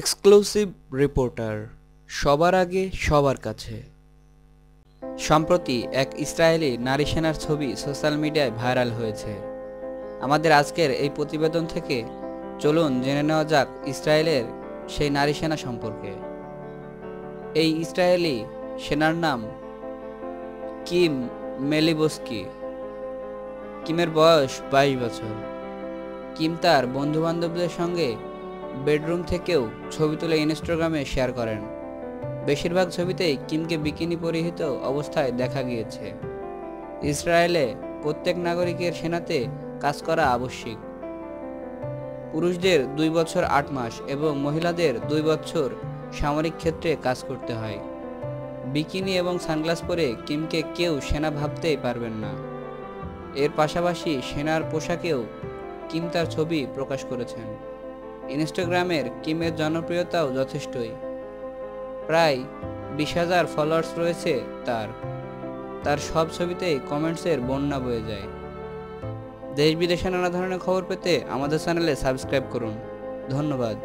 Exclusive reporter, সবার আগে সবার কাছে। সম্প্রতি এক ইসরায়েলি নারী সেনার ছবি সোশ্যাল মিডিয়ায় ভাইরাল হয়েছে। আমাদের আজকের এই প্রতিবেদন থেকে চলুন জেনে নেওয়া যাক ইসরায়েলের সেই নারী সেনা সম্পর্কে। এই ইসরায়েলি সেনার নাম কিম মেলিবোস্কি। কিমের বয়স 22 বছর। কিম তার বন্ধুবান্ধবদের সঙ্গে বেডরুম থেকেও ছবি তুলে ইনস্টাগ্রামে শেয়ার করেন। বেশিরভাগ ছবিতেই কিমকে বিকিনি পরিহিত অবস্থায় দেখা গিয়েছে। ইসরায়েলে প্রত্যেক নাগরিকের সেনাতে কাজ করা আবশ্যিক। পুরুষদের 2 বছর 8 মাস এবং মহিলাদের 2 বছর সামরিক ক্ষেত্রে কাজ করতে হয়। বিকিনি এবং সানগ্লাস পরে কিমকে কেউ সেনা ভাবতেই পারবেন না। এর পাশাপাশি সেনার পোশাকেও কিম তার ছবি প্রকাশ করেছেন। ইনস্টাগ্রামের কিমের জনপ্রিয়তাও যথেষ্টই। প্রায় 20,000 ফলোয়ার্স রয়েছে তার সব ছবিতেই কমেন্টসের বন্যা বয়ে যায়। দেশ বিদেশে নানা ধরনের খবর পেতে আমাদের চ্যানেলে সাবস্ক্রাইব করুন। ধন্যবাদ।